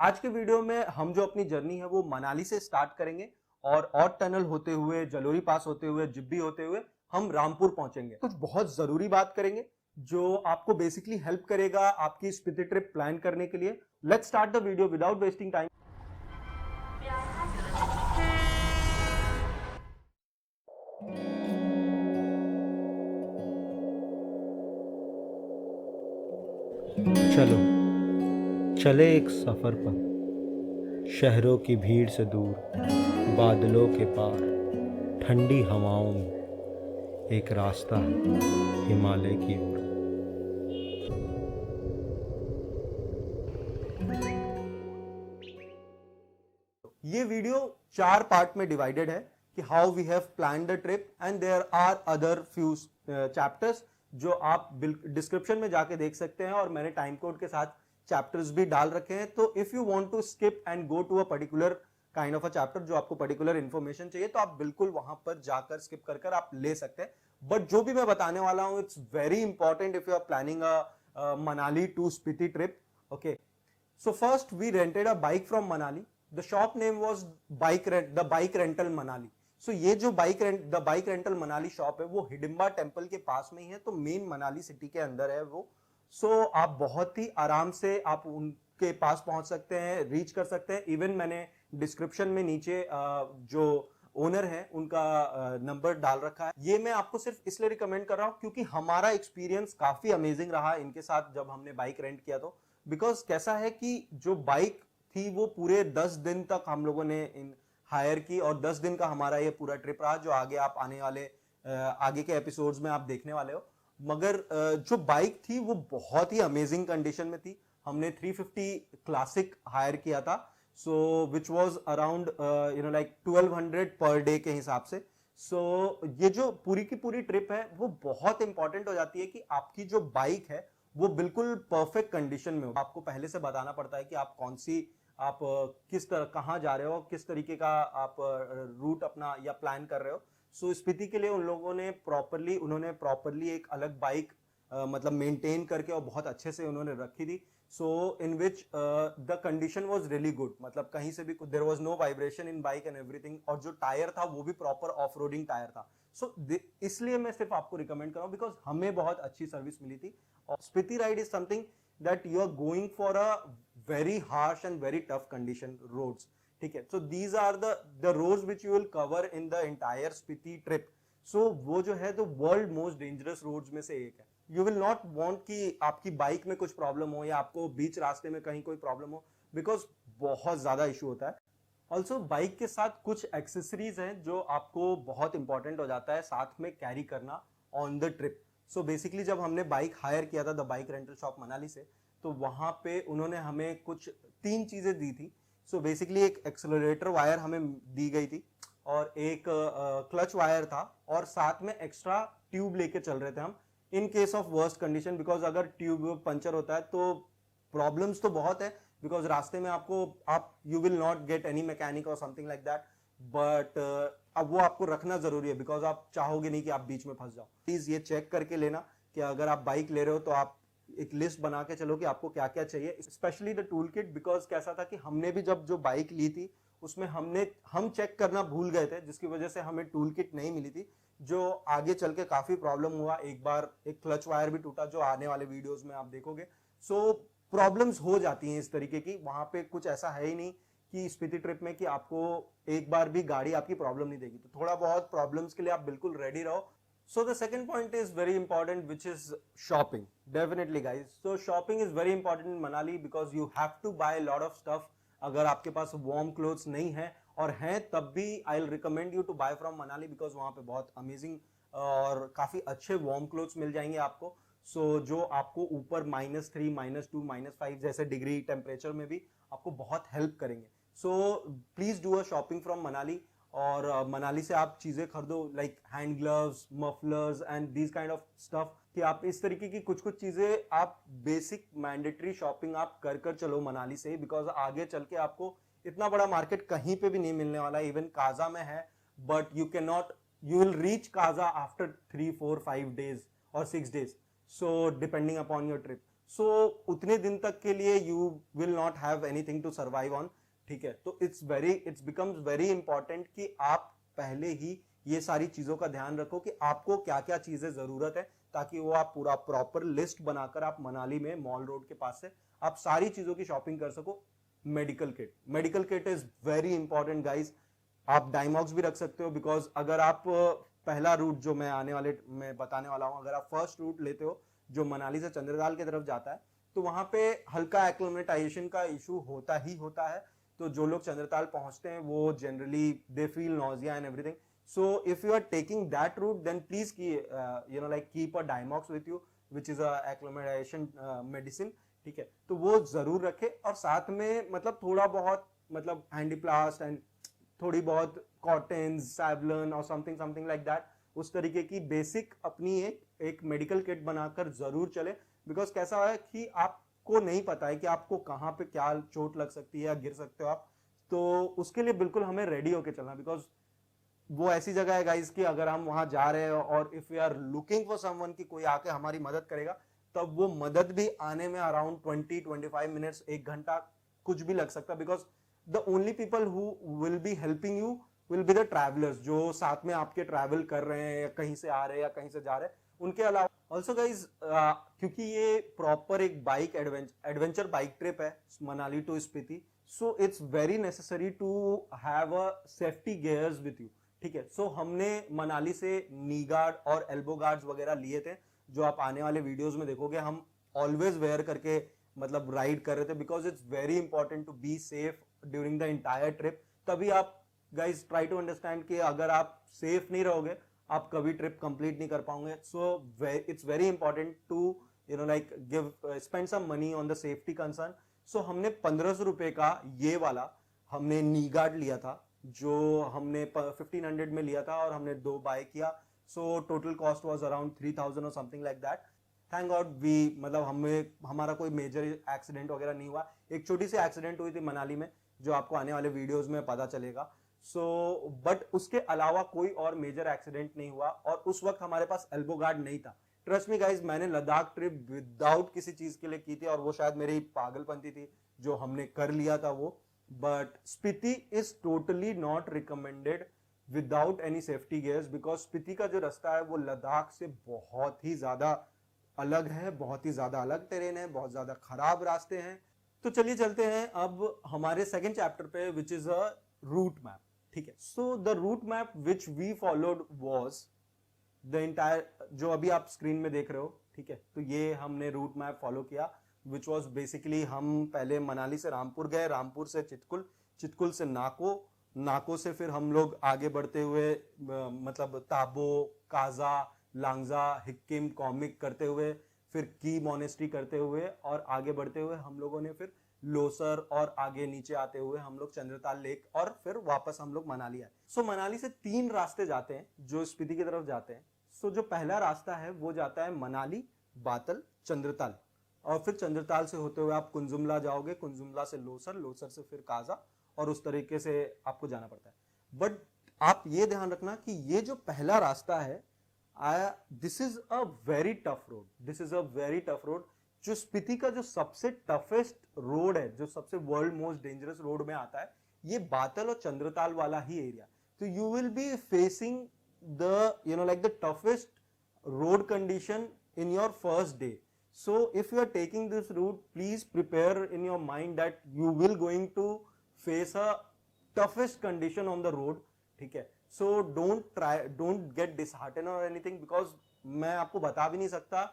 आज के वीडियो में हम जो अपनी जर्नी है वो मनाली से स्टार्ट करेंगे और टनल होते हुए, जलोरी पास होते हुए, जिब्बी होते हुए हम रामपुर पहुंचेंगे। कुछ बहुत जरूरी बात करेंगे जो आपको बेसिकली हेल्प करेगा आपकी स्पीति ट्रिप प्लान करने के लिए। Let's start the video without wasting time. चलो चले एक सफर पर, शहरों की भीड़ से दूर, बादलों के पार, ठंडी हवाओं में एक रास्ता है हिमालय की ओर। ये वीडियो 4 पार्ट में डिवाइडेड है कि how we have plan the trip and there are other few chapters जो आप डिस्क्रिप्शन में जाके देख सकते हैं और मैंने टाइम कोड के साथ चैप्टर्स भी डाल रखे हैं। तो if you want to skip and go to a particular kind of a chapter जो आपको पर्टिकुलर इंफॉर्मेशन चाहिए तो आप बिल्कुल वहां पर जाकर स्किप कर कर आप ले सकते हैं। बट जो भी मैं बताने वाला हूं it's very important if you are planning a Manali to Spiti trip. Okay, so first we rented a bike from Manali. The shop name was the Bike Rental Manali. So ये जो the Bike Rental Manali shop है वो Hidimba temple के पास में ही है, तो main Manali city के अंदर है वो। सो आप बहुत ही आराम से आप उनके पास पहुंच सकते हैं, रीच कर सकते हैं। इवन मैंने डिस्क्रिप्शन में नीचे जो ओनर है उनका नंबर डाल रखा है। ये मैं आपको सिर्फ इसलिए रिकमेंड कर रहा हूं क्योंकि हमारा एक्सपीरियंस काफी अमेजिंग रहा इनके साथ जब हमने बाइक रेंट किया। तो बिकॉज कैसा है कि जो बाइक थी वो पूरे 10 दिन तक हम लोगों ने हायर की और 10 दिन का हमारा ये पूरा ट्रिप रहा जो आगे आप आने वाले आगे के एपिसोड्स में आप देखने वाले हो। मगर जो बाइक थी वो बहुत ही अमेजिंग कंडीशन में थी। हमने 350 क्लासिक हायर किया था, so which was around like 1200 per day के हिसाब से। सो ये जो पूरी की पूरी ट्रिप है वो बहुत इंपॉर्टेंट हो जाती है कि आपकी जो बाइक है वो बिल्कुल परफेक्ट कंडीशन में हो। आपको पहले से बताना पड़ता है कि आप कौन सी आप किस तरह कहाँ जा रहे हो, किस तरीके का आप रूट अपना या प्लान कर रहे हो। सो स्पीति के लिए उन्होंने प्रॉपरली एक अलग बाइक मतलब मेंटेन करके और बहुत अच्छे से उन्होंने रखी थी। So in which the condition was really good, मतलब कहीं से भी there was no vibration in bike and everything. और जो टायर था वो भी प्रॉपर ऑफ रोडिंग टायर था। सो इसलिए मैं सिर्फ आपको रिकमेंड कर रहा हूं बिकॉज हमें बहुत अच्छी सर्विस मिली थी। Spiti ride is something that you are going for a very harsh and very tough condition roads. ठीक है, so these are the roads which you will cover in the entire Spiti trip. so वो जो है तो world most dangerous roads में से एक है। you will not want कि आपकी बाइक में कुछ प्रॉब्लम हो या आपको बीच रास्ते में कहीं कोई प्रॉब्लम हो, बिकॉज बहुत ज्यादा इशू होता है। ऑल्सो बाइक के साथ कुछ एक्सेसरीज हैं जो आपको बहुत इंपॉर्टेंट हो जाता है साथ में कैरी करना on the trip. So basically जब हमने बाइक हायर किया था the bike rental shop Manali से, तो वहां पे उन्होंने हमें कुछ 3 चीजें दी थी। सो बेसिकली एक एक्सेलरेटर वायर हमें दी गई थी और एक क्लच वायर था और साथ में एक्स्ट्रा ट्यूब लेके चल रहे थे हम in case of worst condition. Because अगर ट्यूब पंचर होता है तो प्रॉब्लम्स तो बहुत है, बिकॉज रास्ते में आप you will not get any mechanic और समथिंग लाइक दैट। बट अब वो आपको रखना जरूरी है बिकॉज आप चाहोगे नहीं कि आप बीच में फंस जाओ। प्लीज ये चेक करके लेना कि अगर आप बाइक ले रहे हो तो आप एक लिस्ट बना के चलो कि आपको क्या क्या चाहिए, specially the tool kit. Because कैसा था कि हमने भी जब जो बाइक ली थी उसमें हम चेक करना भूल गए थे जिसकी वजह से हमें टूल किट नहीं मिली थी, जो आगे चल के काफी प्रॉब्लम हुआ। एक बार एक क्लच वायर भी टूटा जो आने वाले वीडियोस में आप देखोगे। सो प्रॉब्लम्स हो जाती हैं इस तरीके की। वहां पे कुछ ऐसा है ही नहीं कि स्पीति ट्रिप में कि आपको एक बार भी गाड़ी आपकी प्रॉब्लम नहीं देगी, तो थोड़ा बहुत प्रॉब्लम्स के लिए आप बिल्कुल रेडी रहो। So the second point is very important, which is shopping. Definitely guys, so shopping is very important in Manali because you have to buy a lot of stuff. अगर आपके पास warm clothes नहीं है और हैं तब भी I'll recommend you to buy from Manali because वहाँ पे बहुत amazing और काफी अच्छे warm clothes मिल जाएंगे आपको। सो जो आपको ऊपर -3, -2, -5 जैसे डिग्री टेम्परेचर में भी आपको बहुत हेल्प करेंगे। So please do a shopping from Manali. और मनाली से आप चीजें खरीदो like hand gloves, mufflers and these kind of stuff, कि आप इस तरीके की कुछ कुछ चीजें आप बेसिक मैंडेटरी शॉपिंग आप कर कर चलो मनाली से, बिकॉज आगे चल के आपको इतना बड़ा मार्केट कहीं पे भी नहीं मिलने वाला। इवन काजा में है but you will reach Kaza after 3, 4, 5 days or 6 days, so depending upon your trip. So उतने दिन तक के लिए you will not have anything to survive on, ठीक है। तो इट्स बिकम्स वेरी इंपॉर्टेंट कि आप पहले ही ये सारी चीजों का ध्यान रखो कि आपको क्या क्या चीजें जरूरत है, ताकि वो आप पूरा प्रॉपर लिस्ट बनाकर आप मनाली में मॉल रोड के पास से आप सारी चीजों की शॉपिंग कर सको। Medical kit is very important guys. आप डायमॉक्स भी रख सकते हो, बिकॉज अगर आप पहला रूट जो मैं बताने वाला हूं, अगर आप फर्स्ट रूट लेते हो जो मनाली से चंद्रताल की तरफ जाता है, तो वहां पे हल्का एक्लिमेटाइजेशन का इशू होता ही होता है। तो जो लोग चंद्रताल पहुंचते हैं वो generally they feel nausea and everything. So if you are taking that route, then please keep a Diamox with you, which is a acclimatization medicine, ठीक है। तो वो जरूर रखे, और साथ में मतलब थोड़ा बहुत मतलब हैंडीप्लास्ट एंड थोड़ी बहुत कॉटन, सैवलन और समथिंग लाइक दैट, उस तरीके की बेसिक अपनी एक मेडिकल किट बनाकर जरूर चले। बिकॉज कैसा है कि आपको नहीं पता है कि आपको कहाँ पे क्या चोट लग सकती है या गिर सकते हो आप, तो उसके लिए बिल्कुल हमें रेडी होके चलना। बिकॉज वो ऐसी जगह है गाइस कि अगर हम वहां जा रहे हैं और if we are looking for someone कि कोई आके हमारी मदद करेगा, तब वो मदद भी आने में अराउंड 20-25 मिनट्स, 1 घंटा कुछ भी लग सकता है। Because the only people who will be helping you will be the travellers, जो साथ में आपके ट्रैवल कर रहे हैं या कहीं से आ रहे हैं या कहीं से जा रहे हैं, उनके अलावा ऑल्सो गाइज क्योंकि ये प्रॉपर एक बाइक एडवेंचर बाइक ट्रिप है Manali to Spiti, so it's very necessary to have a safety gears with you, ठीक है। सो हमने मनाली से नी गार्ड और एल्बो गार्ड्स वगैरह लिए थे, जो आप आने वाले वीडियोस में देखोगे। हम ऑलवेज वेयर करके मतलब राइड कर रहे थे, because it's very important to be safe during the entire trip. तभी आप गाइज ट्राई टू अंडरस्टैंड कि अगर आप सेफ नहीं रहोगे आप कभी ट्रिप कंप्लीट नहीं कर पाओगे। So it's very important to give spend some money on the safety concern. So हमने 1500 रुपए का ये वाला हमने नी गार्ड लिया था, जो हमने 1500 में लिया था, और हमने 2 बाय किया। So total cost was around 3000 और something like that. Thank God मतलब हमारा कोई मेजर एक्सीडेंट वगैरह नहीं हुआ। एक छोटी सी एक्सीडेंट हुई थी मनाली में, जो आपको आने वाले वीडियोस में पता चलेगा। बट उसके अलावा कोई और मेजर एक्सीडेंट नहीं हुआ, और उस वक्त हमारे पास एल्बो गार्ड नहीं था। ट्रस्ट मी गाइज, मैंने लद्दाख ट्रिप विदाउट किसी चीज के लिए की थी, और वो शायद मेरी पागलपंती थी जो हमने कर लिया था वो। But Spiti is totally not recommended without any safety gears, because Spiti का जो रास्ता है वो लद्दाख से बहुत ही ज्यादा अलग है, बहुत ही ज्यादा अलग टेरेन है, बहुत ज्यादा खराब रास्ते हैं। तो चलिए चलते हैं अब हमारे सेकंड चैप्टर पे, which is a route map, ठीक है। So the route map which we followed was the entire, जो अभी आप स्क्रीन में देख रहे हो, ठीक है। तो ये हमने रूट मैप फॉलो किया, विच वॉज बेसिकली हम पहले मनाली से रामपुर गए, रामपुर से चितकुल से नाको से फिर हम लोग आगे बढ़ते हुए मतलब ताबो, काजा, लांगजा, हिक्किम, कॉमिक करते हुए, फिर की मोनेस्ट्री करते हुए, और आगे बढ़ते हुए हम लोगों ने फिर लोसर, और आगे नीचे आते हुए हम लोग चंद्रताल लेक, और फिर वापस हम लोग मनाली आए। सो मनाली से 3 रास्ते जाते हैं जो स्पीति की तरफ जाते हैं। सो जो पहला रास्ता है वो जाता है मनाली, बातल, चंद्रताल, और फिर चंद्रताल से होते हुए आप कुंजुमला जाओगे, कुंजुमला से लोसर, लोसर से फिर काजा, और उस तरीके से आपको जाना पड़ता है। बट आप ये ध्यान रखना कि ये जो पहला रास्ता है, this is a very tough road, जो स्पीति का जो सबसे टफेस्ट रोड है, जो सबसे वर्ल्ड मोस्ट डेंजरस रोड में आता है, ये बातल और चंद्रताल वाला ही एरिया। तो you will be facing the toughest road condition in your first day. So if you are taking this route, please prepare in your mind that you will going to face a toughest condition on the road, ठीक है। So don't get disheartened or anything, because मैं आपको बता भी नहीं सकता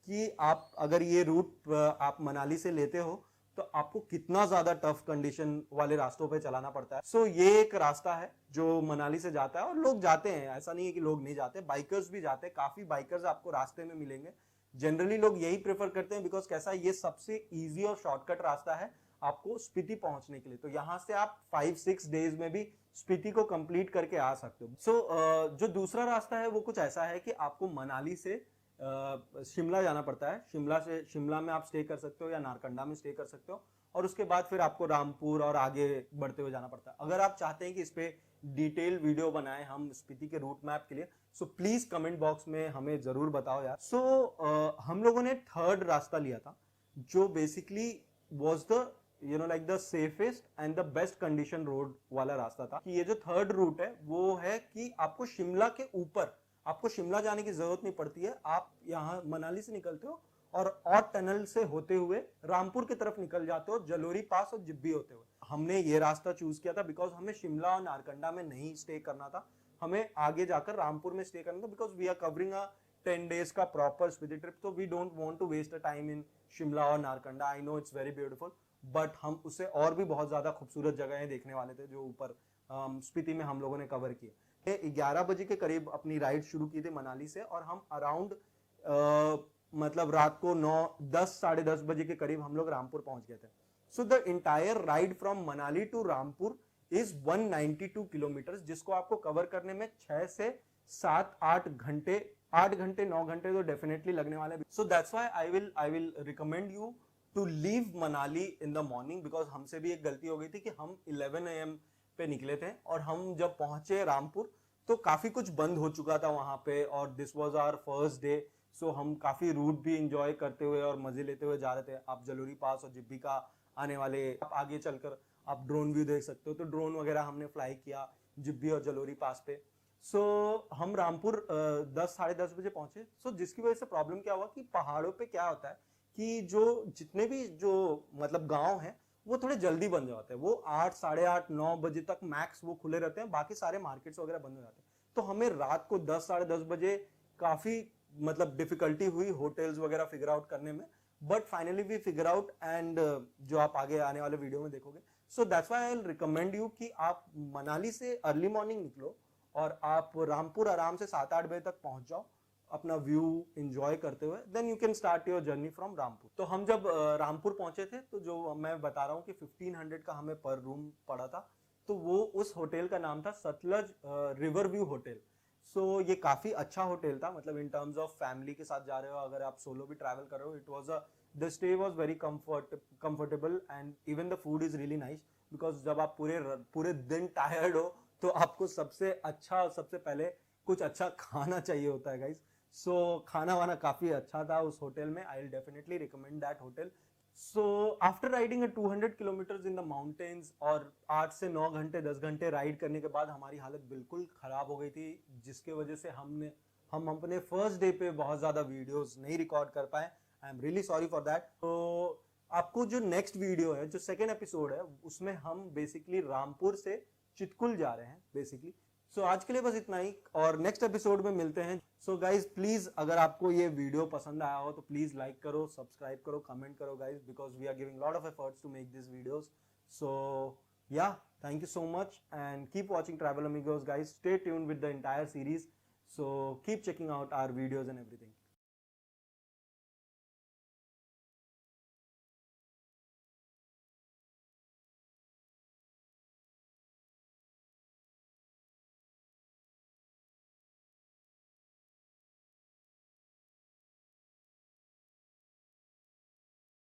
कि आप अगर ये रूट आप मनाली से लेते हो तो आपको कितना ज्यादा टफ कंडीशन वाले रास्तों पे चलाना पड़ता है। सो ये एक रास्ता है जो मनाली से जाता है, और लोग जाते हैं, ऐसा नहीं है कि लोग नहीं जाते, बाइकर्स भी जाते हैं, काफी बाइकर्स आपको रास्ते में मिलेंगे। जनरली लोग यही प्रेफर करते हैं, बिकॉज कैसा ये सबसे इजी और शॉर्टकट रास्ता है आपको स्पीति पहुंचने के लिए। तो यहां से आप 5-6 डेज में भी स्पीति को कंप्लीट करके आ सकते हो। सो जो दूसरा रास्ता है वो कुछ ऐसा है कि आपको मनाली से शिमला जाना पड़ता है। शिमला में आप स्टे कर सकते हो या नारकंडा में स्टे कर सकते हो, और उसके बाद फिर आपको रामपुर और आगे बढ़ते हुए जाना पड़ता है। अगर आप चाहते हैं कि इस पे डिटेल वीडियो बनाएं हम स्पीति के रूट मैप के लिए, सो प्लीज कमेंट बॉक्स में हमें जरूर बताओ यार। सो हम लोगों ने थर्ड रास्ता लिया था, जो basically was the like the safest and the best condition road वाला रास्ता था। कि ये जो थर्ड रूट है वो है कि आपको शिमला के ऊपर, आपको शिमला जाने की जरूरत नहीं पड़ती है, आप यहाँ मनाली से निकलते हो और टनल से होते हुए रामपुर की तरफ निकल जाते हो, जलोरी पास और जिब्बी होते हुए। हमने ये रास्ता चूज किया था बिकॉज हमें शिमला और नारकंडा में नहीं स्टे करना था, हमें आगे जाकर रामपुर में स्टे करना था, because we are covering a 10 days का प्रॉपर स्पीडी ट्रिप, तो we don't want to waste a time in Shimla और Narkanda. I know it's very beautiful, but हम उससे और भी बहुत ज्यादा खूबसूरत जगहें देखने वाले थे जो ऊपर स्पीति में हम लोगों ने कवर किए। 11 बजे के करीब अपनी राइड शुरू की थी मनाली से, और हम अराउंड मतलब रात को 9-10 साढ़े 10 बजे के करीब हम लोग रामपुर पहुंच गए थे। So the entire ride from Manali to Rampur is 192 kilometre, जिसको आपको कवर करने में 6 से 7-8 घंटे, 8 घंटे 9 घंटे तो डेफिनेटली लगने वाले। So that's why I will recommend you to leave Manali in the morning, because हमसे भी एक गलती हो गई थी कि हम 11 AM पे निकले थे और हम जब पहुंचे रामपुर तो काफी कुछ बंद हो चुका था वहां पे, और this was our first day. So हम काफी रूट भी इंजॉय करते हुए और मजे लेते हुए जा रहे थे। आप जलोरी पास और जिब्बी का आने वाले, आप आगे चलकर आप ड्रोन व्यू देख सकते हो, तो ड्रोन वगैरह हमने फ्लाई किया जिब्बी और जलोरी पास पे। सो हम रामपुर 10 साढ़े 10 बजे पहुंचे। सो जिसकी वजह से प्रॉब्लम क्या हुआ कि पहाड़ों पे क्या होता है कि जो जितने भी जो मतलब गांव हैं वो थोड़े जल्दी बंद जाते हैं, वो 8 साढ़े 8 9 बजे तक मैक्स वो खुले रहते हैं, बाकी सारे मार्केट्स वगैरह बंद हो जाते हैं। तो हमें रात को 10 साढ़े 10 बजे काफी मतलब डिफिकल्टी हुई होटल्स वगैरह फिगर आउट करने में, but finally we figure out, and जो आप आगे आने वाले वीडियो में देखोगे। So that's why I will recommend you कि आप मनाली से अर्ली मॉर्निंग निकलो और आप रामपुर आराम से 7-8 बजे तक पहुंच जाओ अपना व्यू एंजॉय करते हुए, then you can start your journey from Rampur. तो हम जब रामपुर पहुंचे थे तो जो मैं बता रहा हूँ कि 1500 का हमें पर रूम पड़ा था, तो वो उस होटल का नाम था सतलज रिवर व्यू होटल। सो ये काफी अच्छा होटल था, मतलब इन टर्म्स ऑफ फैमिली के साथ जा रहे हो, अगर आप सोलो भी ट्रैवल कर रहे हो, it was the stay was very comfortable and even the food is really nice, because जब आप पूरे दिन टायर्ड हो तो आपको सबसे अच्छा और सबसे पहले कुछ अच्छा खाना चाहिए होता है गाइस। सो खाना वाना काफी अच्छा था उस होटल में, I will definitely recommend that hotel. So after riding 200 kilometres in the mountains, और 8 से 9 घंटे 10 घंटे राइड करने के बाद हमारी हालत बिल्कुल खराब हो गई थी, जिसके वजह से हम अपने फर्स्ट डे पे बहुत ज्यादा वीडियोस नहीं रिकॉर्ड कर पाए। I am really sorry for that. तो आपको जो नेक्स्ट वीडियो है, जो सेकेंड एपिसोड है, उसमें हम बेसिकली रामपुर से चितकुल जा रहे हैं बेसिकली। सो आज के लिए बस इतना ही, और नेक्स्ट एपिसोड में मिलते हैं। सो गाइज प्लीज, अगर आपको ये वीडियो पसंद आया हो तो प्लीज लाइक करो, सब्सक्राइब करो, कमेंट करो guys, because we are giving lot of efforts to make this videos. So ya, thank you so much and keep watching Travel Amigos guys. Stay tuned with the entire series, so keep checking out our videos and everything.